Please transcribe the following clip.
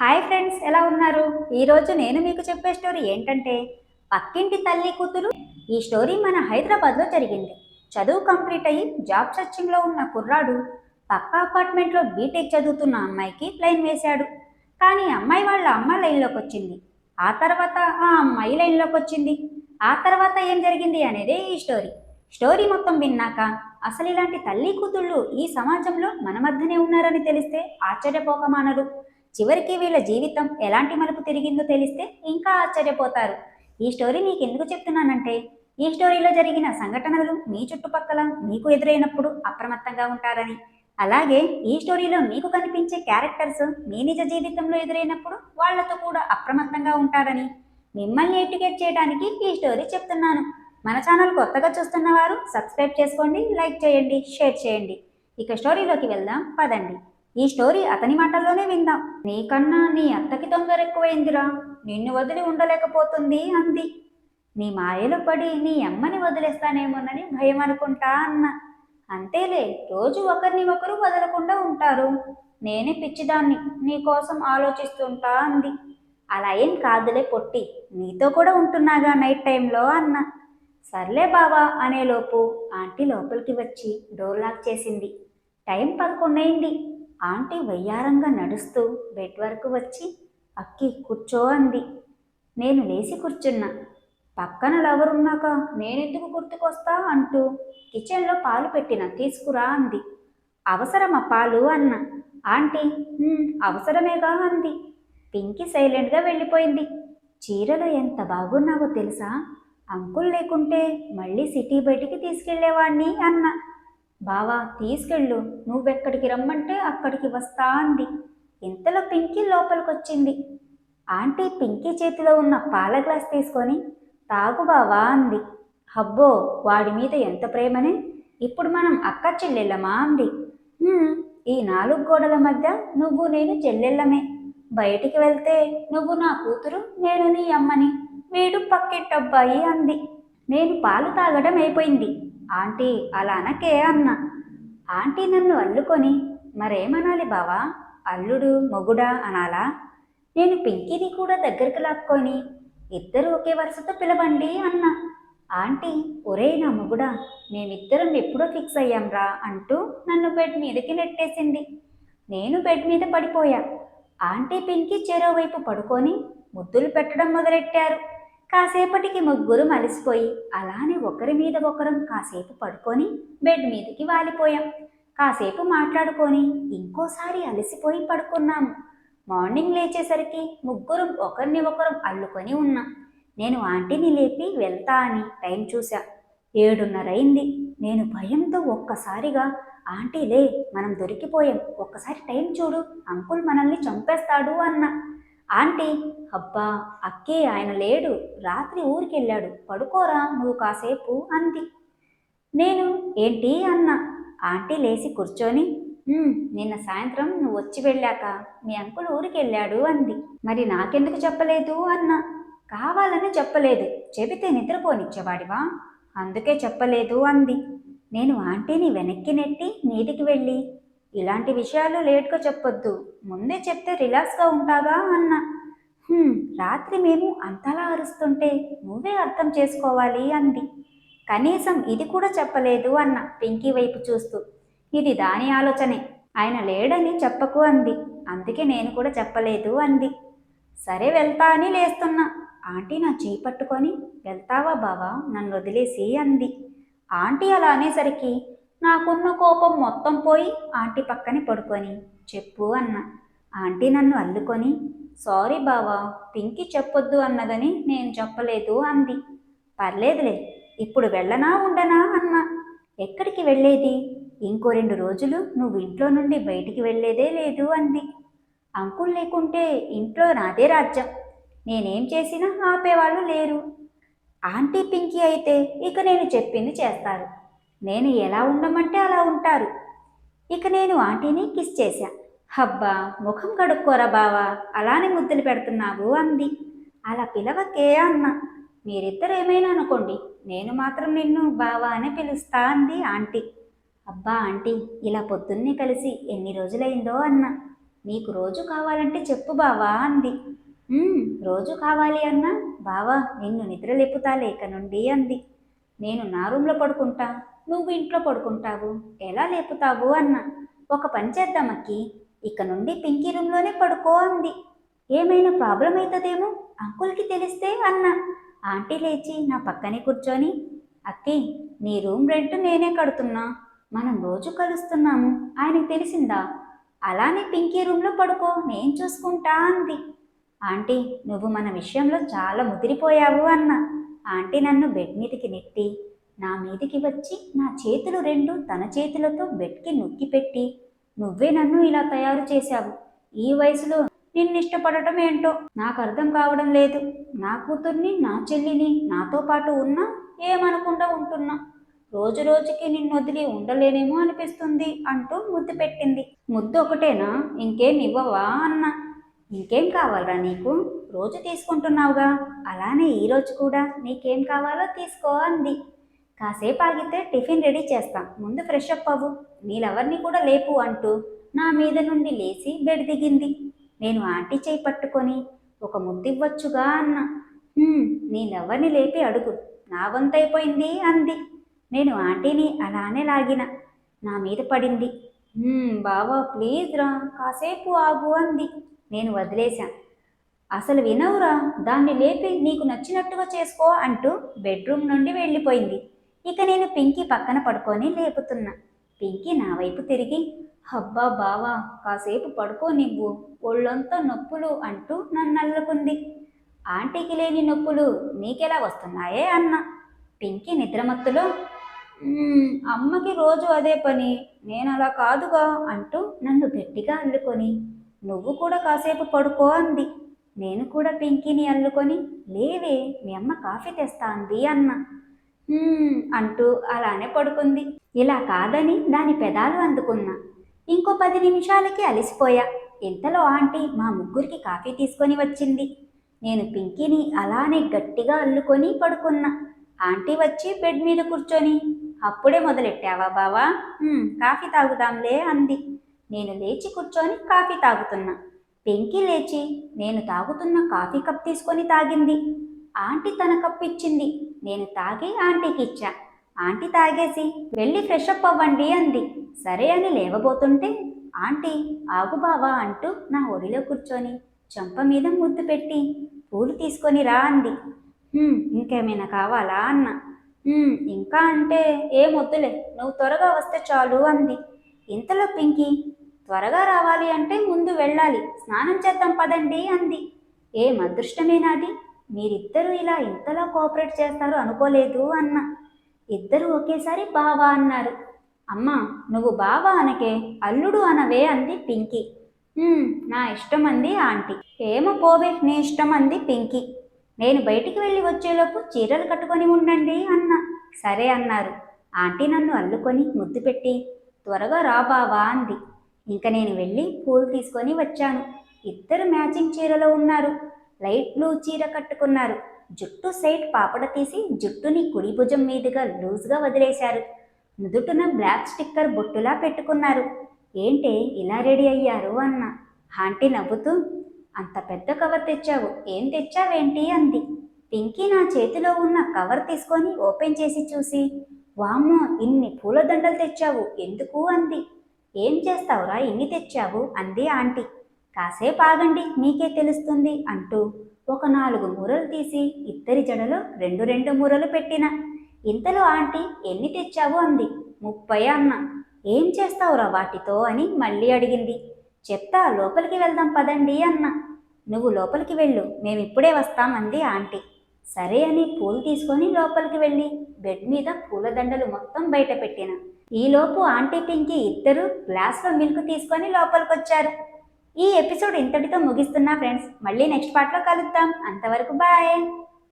Hi friends, ఎలా ఉన్నారు? ఈరోజు నేను మీకు చెప్పే స్టోరీ ఏంటంటే పక్కింటి తల్లి కూతురు. ఈ స్టోరీ మన హైదరాబాద్లో జరిగింది. చదువు కంప్లీట్ అయ్యి జాబ్ సర్చింగ్లో ఉన్న కుర్రాడు పక్క అపార్ట్మెంట్లో బీటెక్ చదువుతున్న అమ్మాయికి లైన్ వేశాడు. కానీ అమ్మాయి వాళ్ళ అమ్మ లైన్లోకి వచ్చింది. ఆ తర్వాత ఆ అమ్మాయి లైన్లోకి వచ్చింది. ఆ తర్వాత ఏం జరిగింది అనేదే ఈ స్టోరీ. స్టోరీ మొత్తం విన్నాక అసలు ఇలాంటి తల్లి కూతుళ్ళు ఈ సమాజంలో మన మధ్యనే ఉన్నారని తెలిస్తే ఆశ్చర్యపోకమానరు. చివరికి వీళ్ళ జీవితం ఎలాంటి మలుపు తిరిగిందో తెలిస్తే ఇంకా ఆశ్చర్యపోతారు. ఈ స్టోరీ నీకు ఎందుకు చెప్తున్నానంటే, ఈ స్టోరీలో జరిగిన సంఘటనలు మీ చుట్టుపక్కల మీకు ఎదురైనప్పుడు అప్రమత్తంగా ఉంటారని, అలాగే ఈ స్టోరీలో మీకు కనిపించే క్యారెక్టర్స్ మీ నిజ జీవితంలో ఎదురైనప్పుడు వాళ్లతో కూడా అప్రమత్తంగా ఉంటారని మిమ్మల్ని ఎడ్యుకేట్ చేయడానికి ఈ స్టోరీ చెప్తున్నాను. మన ఛానల్ కొత్తగా చూస్తున్న వారు సబ్స్క్రైబ్ చేసుకోండి, లైక్ చేయండి, షేర్ చేయండి. ఇక స్టోరీలోకి వెళ్దాం పదండి. ఈ స్టోరీ అతని మాటల్లోనే విందాం. నీకన్నా నీ అత్తకి తొందర ఎక్కువైందిరా, నిన్ను వదిలి ఉండలేకపోతుంది అంది. నీ మాయలో పడి నీ అమ్మని వదిలేస్తానేమోనని భయం అనుకుంటా అన్న. అంతేలే, రోజు ఒకరిని ఒకరు వదలకుండా ఉంటారు. నేనే పిచ్చిదాన్ని, నీకోసం ఆలోచిస్తుంటా అంది. అలా ఏం కాదులే పొట్టి, నీతో కూడా ఉంటున్నాగా నైట్ టైంలో అన్న. సర్లే బావా అనేలోపు ఆంటీ లోపలికి వచ్చి డోర్ లాక్ చేసింది. టైం 11 అయింది. ఆంటీ వయ్యారంగా నడుస్తూ బెడ్ వరకు వచ్చి అక్కి కూర్చో అంది. నేను లేచి కూర్చున్నా. పక్కన లవరున్నాక నేనెందుకు గుర్తుకొస్తా అంటూ కిచెన్లో పాలు పెట్టిన తీసుకురా అంది. అవసరమా పాలు అన్న. ఆంటీ అవసరమేగా అంది. పింకీ సైలెంట్గా వెళ్ళిపోయింది. చీరలో ఎంత బాగున్నావో తెలుసా, అంకుల్ లేకుంటే మళ్ళీ సిటీ బయటికి తీసుకెళ్లేవాణ్ణి అన్న. బావా తీసుకెళ్ళు, నువ్వెక్కడికి రమ్మంటే అక్కడికి వస్తా అంది. ఇంతలో పింకీ లోపలికొచ్చింది. ఆంటీ పింకీ చేతిలో ఉన్న పాల గ్లాస్ తీసుకొని తాగు బావా అంది. హబ్బో, వాడి మీద ఎంత ప్రేమనే, ఇప్పుడు మనం అక్క చెల్లెళ్ళమా అంది. ఈ 4 గోడల మధ్య నువ్వు నేను చెల్లెళ్ళమే. బయటికి వెళ్తే నువ్వు నా కూతురు, నేను నీ అమ్మని, వీడు పక్కింటబ్బాయి అంది. నేను పాలు తాగడం అయిపోయింది. ఆంటీ అలా అనకే అన్న. ఆంటీ నన్ను అల్లుకొని మరేమనాలి బావా, అల్లుడు మొగుడా అనాలా? నేను పింకీని కూడా దగ్గరికి లాక్కొని ఇద్దరు ఒకే వరుసతో పిలవండి అన్న. ఆంటీ ఒరే నా మొగుడా, మేమిద్దరం ఎప్పుడో ఫిక్స్ అయ్యాంరా అంటూ నన్ను బెడ్ మీదకి నెట్టేసింది. నేను బెడ్ మీద పడిపోయా. ఆంటీ పింకీ చెరోవైపు పడుకొని ముద్దులు పెట్టడం మొదలెట్టారు. కాసేపటికి ముగ్గురు అలసిపోయి అలానే ఒకరి మీద ఒకరం కాసేపు పడుకొని బెడ్ మీదకి వాలిపోయాం. కాసేపు మాట్లాడుకొని ఇంకోసారి అలసిపోయి పడుకున్నాము. మార్నింగ్ లేచేసరికి ముగ్గురం ఒకరిని ఒకరం అల్లుకొని ఉన్నాం. నేను ఆంటీని లేపి వెళ్తా అని టైం చూసా. 7:30 అయింది. నేను భయంతో ఒక్కసారిగా ఆంటీ లే, మనం దొరికిపోయాం, ఒక్కసారి టైం చూడు, అంకుల్ మనల్ని చంపేస్తాడు అన్న. ఆంటీ అబ్బా అక్కే, ఆయన లేడు, రాత్రి ఊరికెళ్ళాడు, పడుకోరా నువ్వు కాసేపు అంది. నేను ఏంటి అన్న. ఆంటీ లేచి కూర్చొని నిన్న సాయంత్రం నువ్వు వచ్చి వెళ్ళాక మీ అంకుల్ ఊరికెళ్ళాడు అంది. మరి నాకెందుకు చెప్పలేదు అన్న. కావాలని చెప్పలేదు, చెబితే నిద్రపోనిచ్చేవాడివా, అందుకే చెప్పలేదు అంది. నేను ఆంటీని వెనక్కి నెట్టి మీదికి వెళ్ళి ఇలాంటి విషయాలు లేట్గా చెప్పొద్దు, ముందే చెప్తే రిలాక్స్గా ఉంటాగా అన్న. రాత్రి మేము అంతలా అరుస్తుంటే నువ్వే అర్థం చేసుకోవాలి అంది. కనీసం ఇది కూడా చెప్పలేదు అన్న పింకీ వైపు చూస్తూ. ఇది దాని ఆలోచనే, ఆయన లేడని చెప్పకు అంది. అందుకే నేను కూడా చెప్పలేదు అంది. సరే వెళ్తా అని లేస్తున్నా. ఆంటీ నా చేయి పట్టుకొని వెళ్తావా బావా, నన్ను వదిలేసి అంది. ఆంటీ అలా అనేసరికి నాకున్న కోపం మొత్తం పోయి ఆంటీ పక్కనే పడుకొని చెప్పు అన్న. ఆంటీ నన్ను అల్లుకొని సారీ బావా, పింకీ చెప్పొద్దు అన్నదని నేను చెప్పలేదు అంది. పర్లేదులే, ఇప్పుడు వెళ్ళనా ఉండనా అన్న. ఎక్కడికి వెళ్ళేది, ఇంకో 2 రోజులు నువ్వు ఇంట్లో నుండి బయటికి వెళ్ళేదే లేదు అంది. అంకుల్ లేకుంటే ఇంట్లో నాదే రాజ్యం, నేనేం చేసినా ఆపేవాళ్ళు లేరు. ఆంటీ పింకీ అయితే ఇక నేను చెప్పింది చేస్తారు, నేను ఎలా ఉండమంటే అలా ఉంటారు. ఇక నేను ఆంటీని కిస్ చేశా. హబ్బా ముఖం కడుక్కోరా బావా, అలానే ముద్దులు పెడుతున్నావు అంది. అలా పిలవకే అన్న. మీరిద్దరు ఏమైనా అనుకోండి, నేను మాత్రం నిన్ను బావా అని పిలుస్తా అంది ఆంటీ. అబ్బా ఆంటీ, ఇలా పొద్దున్నే కలిసి ఎన్ని రోజులైందో అన్న. నీకు రోజు కావాలంటే చెప్పు బావా అంది. "ఉమ్, రోజు కావాలి అన్నా బావా నిన్ను నిద్రలేపుతాలే ఇక నుండి అంది. నేను నా రూమ్లో పడుకుంటా, నువ్వు ఇంట్లో పడుకుంటావు, ఎలా లేపుతావు అన్నా. ఒక పని చేద్దాం అక్కి, ఇక నుండి పింకీ రూమ్లోనే పడుకో అంది. ఏమైనా ప్రాబ్లం అవుతుందేమో అంకుల్కి తెలిస్తే అన్నా. ఆంటీ లేచి నా పక్కనే కూర్చొని, అక్కి నీ రూమ్ రెంట్ నేనే కడుతున్నా, మనం రోజు కలుస్తున్నాము, ఆయనకు తెలిసిందా? అలానే పింకీ రూమ్లో పడుకో, నేను చూసుకుంటా అంది. ఆంటీ నువ్వు మన విషయంలో చాలా ముదిరిపోయావు అన్న. ఆంటీ నన్ను బెడ్ మీదకి నెట్టి నా మీదికి వచ్చి నా చేతులు రెండు తన చేతులతో బెడ్కి నొక్కి పెట్టి, నువ్వే నన్ను ఇలా తయారు చేశావు, ఈ వయసులో నిన్నిష్టపడటం ఏంటో నాకు అర్థం కావడం లేదు. నా కూతుర్ని నా చెల్లిని నాతో పాటు ఉన్నా ఏమనకుండా ఉంటున్నా, రోజు రోజుకి నిన్ను వదిలి ఉండలేనేమో అనిపిస్తుంది అంటూ ముద్దు పెట్టింది. ముద్దు ఒకటేనా, ఇంకేం ఇవ్వవా అన్న. ఇంకేం కావాలరా నీకు, రోజు తీసుకుంటున్నావుగా, అలానే ఈరోజు కూడా నీకేం కావాలో తీసుకో అంది. కాసేపు ఆగితే టిఫిన్ రెడీ చేస్తాం, ముందు ఫ్రెష్ అప్ అవ్వు, నీలెవరిని కూడా లేపు అంటూ నా మీద నుండి లేచి బెడ్ దిగింది. నేను ఆంటీ చేయి పట్టుకొని ఒక ముద్దివ్వచ్చుగా అన్న. నీలెవరిని లేపి అడుగు, నా వంతైపోయింది అంది. నేను ఆంటీని అలానే లాగిన, నా మీద పడింది. బావా ప్లీజ్ రా కాసేపు ఆగు అంది. నేను వదిలేశా. అసలు వినవురా, దాన్ని లేపి నీకు నచ్చినట్టుగా చేసుకో అంటూ బెడ్రూమ్ నుండి వెళ్ళిపోయింది. ఇక నేను పింకీ పక్కన పడుకొని లేపుతున్నా. పింకీ నా వైపు తిరిగి, అబ్బా బావా కాసేపు పడుకో నువ్వు, ఒళ్ళంతా నొప్పులు అంటూ నన్ను అల్లుకుంది. ఆంటీకి లేని నొప్పులు నీకెలా వస్తున్నాయే అన్న. పింకీ నిద్రమత్తులో, అమ్మకి రోజు అదే పని, నేను అలా కాదుగా అంటూ నన్ను గట్టిగా అల్లుకొని, నువ్వు కూడా కాసేపు పడుకో అంది. నేను కూడా పింకీని అల్లుకొని, లేవే మీ అమ్మ కాఫీ తెస్తా అంది అన్న. అంటూ అలానే పడుకుంది. ఇలా కాదని దాని పెదాలు అందుకున్నా. ఇంకో 10 నిమిషాలకి అలసిపోయా. ఇంతలో ఆంటీ మా ముగ్గురికి కాఫీ తీసుకొని వచ్చింది. నేను పింకీని అలానే గట్టిగా అల్లుకొని పడుకున్నా. ఆంటీ వచ్చి బెడ్ మీద కూర్చొని, అప్పుడే మొదలెట్టావా బావా, కాఫీ తాగుదాంలే అంది. నేను లేచి కూర్చొని కాఫీ తాగుతున్నా. పింకీ లేచి నేను తాగుతున్న కాఫీ కప్ తీసుకొని తాగింది. ఆంటీ తన కప్ ఇచ్చింది, నేను తాగి ఆంటీకి ఇచ్చా. ఆంటీ తాగేసి వెళ్ళి ఫ్రెష్ అప్ అవ్వండి అంది. సరే అని లేవబోతుంటే ఆంటీ ఆగు బావా అంటూ నా ఒడిలో కూర్చొని చెంప మీద ముద్దు పెట్టి, పూలు తీసుకొని రా అంది. ఇంకేమైనా కావాలా అన్న. ఇంకా అంటే ఏమొద్దులే, నువ్వు త్వరగా వస్తే చాలు అంది. ఇంతలో పింకీ, త్వరగా రావాలి అంటే ముందు వెళ్ళాలి, స్నానం చేద్దాం పదండి అంది. ఏం అదృష్టమేనాది, మీరిద్దరూ ఇలా ఇంతలా కోఆపరేట్ చేస్తారు అనుకోలేదు అన్న. ఇద్దరూ ఒకేసారి బావా అన్నారు. అమ్మా నువ్వు బావా అనకే, అల్లుడు అనవే అంది పింకీ. నా ఇష్టం అంది ఆంటీ. ఏమో పోవే నీ ఇష్టం అంది పింకీ. నేను బయటికి వెళ్ళి వచ్చేలోపు చీరలు కట్టుకొని ఉండండి అన్న. సరే అన్నారు. ఆంటీ నన్ను అల్లుకొని ముద్దు పెట్టి, త్వరగా రా బావా అంది. ఇంక నేను వెళ్ళి పూలు తీసుకొని వచ్చాను. ఇద్దరు మ్యాచింగ్ చీరలో ఉన్నారు. లైట్ బ్లూ చీర కట్టుకున్నారు. జుట్టు సైడ్ పాపడ తీసి జుట్టుని కుడి భుజం మీదుగా లూజ్గా వదిలేశారు. నుదుటున బ్లాక్ స్టిక్కర్ బొట్టులా పెట్టుకున్నారు. ఏంటే ఇలా రెడీ అయ్యారు అన్న. ఆంటీ నవ్వుతూ, అంత పెద్ద కవర్ తెచ్చావు, ఏం తెచ్చావేంటి అంది. పింకీ నా చేతిలో ఉన్న కవర్ తీసుకొని ఓపెన్ చేసి చూసి, వామ్మో ఇన్ని పూలదండలు తెచ్చావు ఎందుకు అంది. ఏం చేస్తావురా ఇన్ని తెచ్చావు అంది ఆంటీ. కాసేపు ఆగండి మీకే తెలుస్తుంది అంటూ ఒక 4 మూరలు తీసి ఇద్దరి జడలో 2 మూరలు పెట్టిన. ఇంతలో ఆంటీ ఎన్ని తెచ్చావు అంది. 30 అన్న. ఏం చేస్తావురా వాటితో అని మళ్ళీ అడిగింది. చెప్తా లోపలికి వెళ్దాం పదండి అన్న. నువ్వు లోపలికి వెళ్ళు, మేమిప్పుడే వస్తాం అంది ఆంటీ. సరే అని పూలు తీసుకొని లోపలికి వెళ్ళి బెడ్ మీద పూలదండలు మొత్తం బయట పెట్టిన. ఈలోపు ఆంటీ పింకీ ఇద్దరు గ్లాస్లో మిల్క్ తీసుకొని లోపలికొచ్చారు. ఈ ఎపిసోడ్ ఇంతటితో ముగిస్తున్నా ఫ్రెండ్స్. మళ్ళీ నెక్స్ట్ పార్ట్లో కలుద్దాం. అంతవరకు బాయ్.